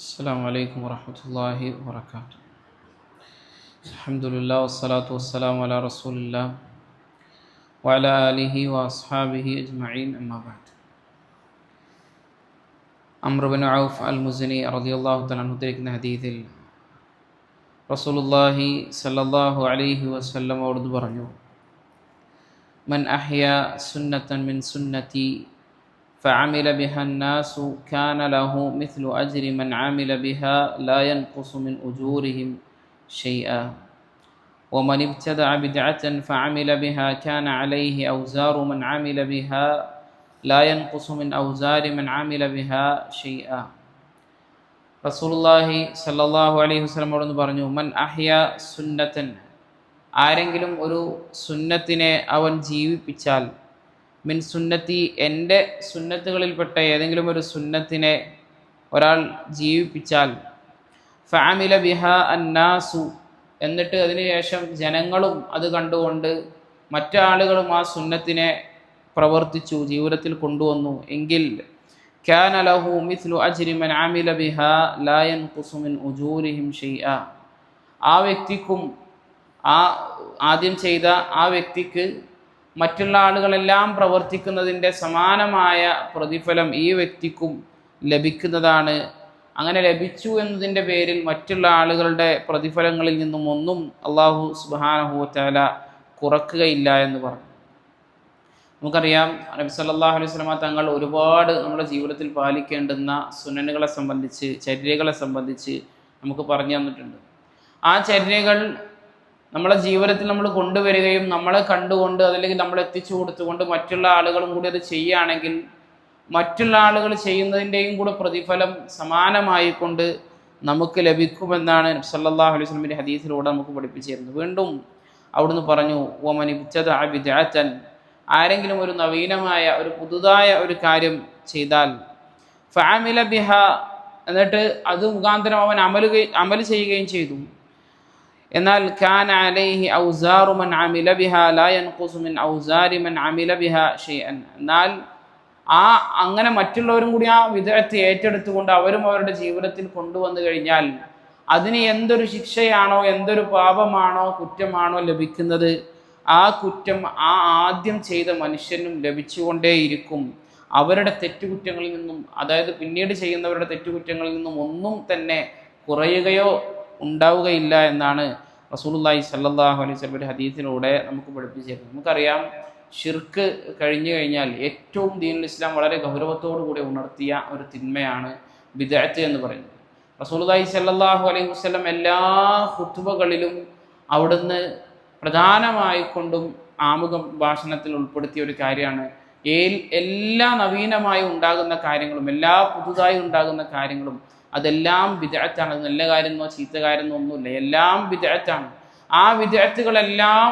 السلام عليكم ورحمة الله وبركاته. الحمد لله والصلاة والسلام على رسول الله وعلى آله وأصحابه أجمعين أما بعد. Amr bin ഔഫ് അൽ മുസ്നി റളിയല്ലാഹു തആല അൻഹു ഉദ്ധരിക്കുന്ന ഹദീസിൽ റസൂലുള്ളാഹി സ്വല്ലല്ലാഹു അലൈഹി വസല്ലം അവിടുന്ന് പറഞ്ഞു, മൻ അഹ്യ സുന്നത്തൻ മിൻ സുന്നതി فعمل بها الناس كان له مثل أجر من عمل بها لا ينقص من أجورهم شيئا ومن ابتدع بدعة فعمل بها كان عليه أوزار من عمل بها لا ينقص من أوزار من عمل بها شيئا. റസൂലുള്ളാഹി സ്വല്ലല്ലാഹു അലൈഹി വസല്ലം അവിടുന്ന് പറഞ്ഞു, മൻ അഹ്യ സുന്നത്തൻ, ആരെങ്കിലും ഒരു സുന്നത്തിനെ അവൻ ജീവിപ്പിച്ചാൽ, മിൻ സുന്നത്തി, എൻ്റെ സുന്നത്തുകളിൽപ്പെട്ട ഏതെങ്കിലും ഒരു സുന്നത്തിനെ ഒരാൾ ജീവിപ്പിച്ചാൽ, ഫഅമില ബിഹ അന്നാസു, എന്നിട്ട് അതിനുശേഷം ജനങ്ങളും അത് കണ്ടുകൊണ്ട് മറ്റാളുകളും ആ സുന്നത്തിനെ പ്രവർത്തിച്ചു, ജീവിതത്തിൽ കൊണ്ടുവന്നു എങ്കിൽ, കാന ലഹു മിസ്ലു അജ്രി മൻ അമില ബിഹ ലാ യൻഖുസു മിൻ ഉജൂരിഹിം ഷൈഅ, ആ വ്യക്തിക്കും ആദ്യം ചെയ്ത ആ വ്യക്തിക്ക് മറ്റുള്ള ആളുകളെല്ലാം പ്രവർത്തിക്കുന്നതിൻ്റെ സമാനമായ പ്രതിഫലം ഈ വ്യക്തിക്കും ലഭിക്കുന്നതാണ്. അങ്ങനെ ലഭിച്ചു എന്നതിൻ്റെ പേരിൽ മറ്റുള്ള ആളുകളുടെ പ്രതിഫലങ്ങളിൽ നിന്നും ഒന്നും അല്ലാഹു സുബ്ഹാനഹു വ തആല കുറക്കുകയില്ല എന്ന് പറഞ്ഞു. നമുക്കറിയാം, നബി സല്ലല്ലാഹു അലൈഹി വസല്ലമ തങ്ങൾ ഒരുപാട് നമ്മുടെ ജീവിതത്തിൽ പാലിക്കേണ്ടുന്ന സുന്നനുകളെ സംബന്ധിച്ച്, ചര്യകളെ സംബന്ധിച്ച് നമുക്ക് പറഞ്ഞു തന്നിട്ടുണ്ട്. ആ ചര്യകൾ നമ്മളെ ജീവിതത്തിൽ നമ്മൾ കൊണ്ടുവരികയും നമ്മളെ കണ്ടുകൊണ്ട് അതല്ലെങ്കിൽ നമ്മൾ എത്തിച്ചു കൊടുത്തുകൊണ്ട് മറ്റുള്ള ആളുകളും കൂടി അത് ചെയ്യുകയാണെങ്കിൽ മറ്റുള്ള ആളുകൾ ചെയ്യുന്നതിൻ്റെയും കൂടെ പ്രതിഫലം സമാനമായിക്കൊണ്ട് നമുക്ക് ലഭിക്കുമെന്നാണ് നബി സല്ലല്ലാഹു അലൈഹി വസല്ലമിൻ്റെ ഹദീസിലൂടെ നമുക്ക് പഠിപ്പിച്ചു തരുന്നത്. വീണ്ടും അവിടുന്ന് പറഞ്ഞു, വമൻ ഇബ്തദഅ ബിദ്അതൻ, ആരെങ്കിലും ഒരു നവീനമായ ഒരു പുതുതായ ഒരു കാര്യം ചെയ്താൽ, ഫഅമില ബിഹ, എന്നിട്ട് അത് മുഖാന്തരം അവൻ അമൽ ചെയ്യുകയും ചെയ്തു, എന്നാൽ കാന അലൈഹി ഔസാറു മൻ അമില ബിഹാ ലാ യൻഖുസു മിൻ ഔസാരി മൻ അമില ബിഹാ ഷൈഅൻ, എന്നാൽ അങ്ങനെ മറ്റുള്ളവരും കൂടി ആ വിദഅത്ത് ഏറ്റെടുത്തുകൊണ്ട് അവരും അവരുടെ ജീവിതത്തിൽ കൊണ്ടുവന്നു കഴിഞ്ഞാൽ അതിന് എന്തൊരു ശിക്ഷയാണോ, എന്തൊരു പാപമാണോ, കുറ്റമാണോ ലഭിക്കുന്നത്, ആ കുറ്റം ആ ആദ്യം ചെയ്ത മനുഷ്യനും ലഭിച്ചുകൊണ്ടേയിരിക്കും. അവരുടെ തെറ്റുകുറ്റങ്ങളിൽ നിന്നും, അതായത് പിന്നീട് ചെയ്യുന്നവരുടെ തെറ്റുകുറ്റങ്ങളിൽ നിന്നും ഒന്നും തന്നെ കുറയുകയോ ഉണ്ടാവുകയില്ല എന്നാണ് റസൂലുള്ളാഹി സ്വല്ലല്ലാഹു അലൈഹി വസല്ലം ഹദീസിലൂടെ നമുക്ക് പഠിപ്പിച്ചു തരുന്നത്. നമുക്കറിയാം, ഷിർക്ക് കഴിഞ്ഞു കഴിഞ്ഞാൽ ഏറ്റവും ദീനുൽ ഇസ്ലാം വളരെ ഗൗരവത്തോടു കൂടി ഉണർത്തിയ ഒരു തിന്മയാണ് ബിദ്അത്ത് എന്ന് പറയുന്നത്. റസൂലുള്ളാഹി സ്വല്ലല്ലാഹു അലൈഹി വസല്ലം എല്ലാ ഖുതുബകളിലും അവിടുന്ന് പ്രധാനമായിക്കൊണ്ടും ആമുഖ ഭാഷണത്തിൽ ഉൾപ്പെടുത്തിയ ഒരു കാര്യമാണ്, എല്ലാ നവീനമായി ഉണ്ടാകുന്ന കാര്യങ്ങളും, എല്ലാ പുതുതായി ഉണ്ടാകുന്ന കാര്യങ്ങളും അതെല്ലാം ബിദ്അത്താണ്. അത് നല്ല കാര്യമെന്നോ ചീത്ത കാര്യമെന്നോ ഒന്നുമില്ല, എല്ലാം ബിദ്അത്താണ്. ആ ബിദ്അത്തുകളെല്ലാം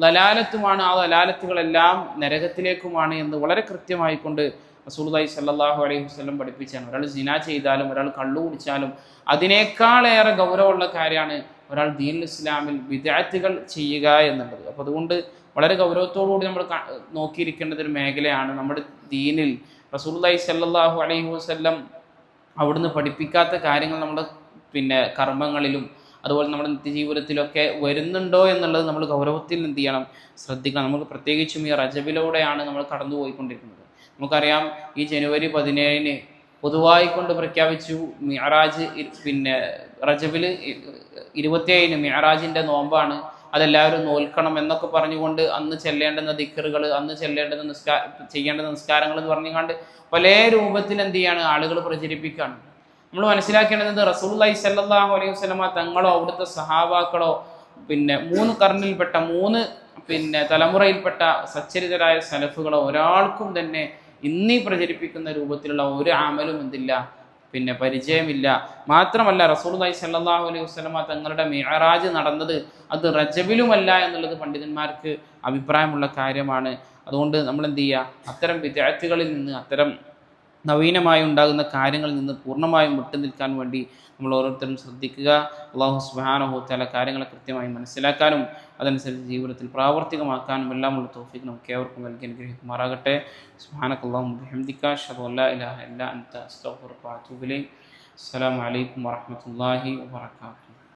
ദലാലത്തുമാണ്, ആ ദലാലത്തുകളെല്ലാം നരകത്തിലേക്കുമാണ് എന്ന് വളരെ കൃത്യമായിക്കൊണ്ട് റസൂലുള്ളാഹി സ്വല്ലല്ലാഹു അലൈഹി വസല്ലം പഠിപ്പിച്ചാണ്. ഒരാൾ സിനാ ചെയ്താലും ഒരാൾ കള്ളു കുടിച്ചാലും അതിനേക്കാളേറെ ഗൗരവമുള്ള കാര്യമാണ് ഒരാൾ ദീനുൽ ഇസ്ലാമിൽ ബിദ്അത്തുകൾ ചെയ്യുക എന്നുള്ളത്. അപ്പോൾ അതുകൊണ്ട് വളരെ ഗൗരവത്തോടുകൂടി നമ്മൾ നോക്കിയിരിക്കേണ്ടത് ഒരു മേഖലയാണ് നമ്മുടെ ദീനിൽ റസൂലുള്ളാഹി സ്വല്ലല്ലാഹു അലൈഹി വസല്ലം അവിടുന്ന് പഠിപ്പിക്കാത്ത കാര്യങ്ങൾ നമ്മുടെ കർമ്മങ്ങളിലും അതുപോലെ നമ്മുടെ നിത്യജീവിതത്തിലൊക്കെ വരുന്നുണ്ടോ എന്നുള്ളത് നമ്മൾ ഗൗരവത്തിൽ എന്ത് ചെയ്യണം, ശ്രദ്ധിക്കണം. നമുക്ക് പ്രത്യേകിച്ചും ഈ റജബിലൂടെയാണ് നമ്മൾ കടന്നു പോയിക്കൊണ്ടിരിക്കുന്നത്. നമുക്കറിയാം, ഈ ജനുവരി 17 പൊതുവായി കൊണ്ട് പ്രഖ്യാപിച്ചു മിഅ്റാജ്, റജബിൽ 27 മിഅ്റാജിൻ്റെ നോമ്പാണ്, അതെല്ലാവരും നോൽക്കണം എന്നൊക്കെ പറഞ്ഞുകൊണ്ട് അന്ന് ചെല്ലേണ്ടുന്ന ദിക്റുകൾ, അന്ന് ചെല്ലേണ്ടുന്ന ചെയ്യേണ്ടുന്ന നിസ്കാരങ്ങൾ എന്ന് പറഞ്ഞുകൊണ്ട് പല രൂപത്തിൽ എന്ത് ചെയ്യാണ്, ആളുകൾ പ്രചരിപ്പിക്കുകയാണ്. നമ്മൾ മനസ്സിലാക്കേണ്ടത് റസൂലുള്ളാഹി സ്വല്ലല്ലാഹു അലൈഹി വസല്ലമ തങ്ങളോ അവിടുത്തെ സഹാബാക്കളോ 3 കർണിൽപ്പെട്ട 3 തലമുറയിൽപ്പെട്ട സച്ചരിതരായ സലഫുകളോ ഒരാൾക്കും തന്നെ ഇന്നീ പ്രചരിപ്പിക്കുന്ന രൂപത്തിലുള്ള ഒരു അമലും എന്തില്ല, പരിചയമില്ല. മാത്രമല്ല റസൂലുള്ളാഹി സ്വല്ലല്ലാഹു അലൈഹി വസല്ലമ തങ്ങളുടെ മിഅ്റാജ് നടന്നത് അത് റജബിലുമല്ല എന്നുള്ളത് പണ്ഡിതന്മാർക്ക് അഭിപ്രായമുള്ള കാര്യമാണ്. അതുകൊണ്ട് നമ്മൾ എന്ത് ചെയ്യുക, അത്തരം ബിദ്അത്തുകളിൽ നിന്ന്, അത്തരം നവീനമായി ഉണ്ടാകുന്ന കാര്യങ്ങളിൽ നിന്ന് പൂർണ്ണമായും വിട്ടു നിൽക്കാൻ വേണ്ടി നമ്മൾ ഓരോരുത്തരും ശ്രദ്ധിക്കുക. അല്ലാഹു സുബ്ഹാനഹു വ തആല കാര്യങ്ങളെ കൃത്യമായി മനസ്സിലാക്കാനും അതനുസരിച്ച് ജീവിതത്തിൽ പ്രാവർത്തികമാക്കാനും എല്ലാമുള്ള തൗഫീഖ് നമുക്ക് ഏവർക്കും നൽകി അനുഗ്രഹിക്കുമാറാകട്ടെ. സുബ്ഹാനകല്ലാഹുമ്മ വബിഹംദിക അശ്ഹദു അല്ലാ ഇലാഹ ഇല്ലാ അൻത അസ്തഗ്ഫിറുക വ അതൂബു ഇലൈക്. അസ്സലാമു അലൈക്കും വറഹ്മത്തുള്ളാഹി വബറകാതുഹു.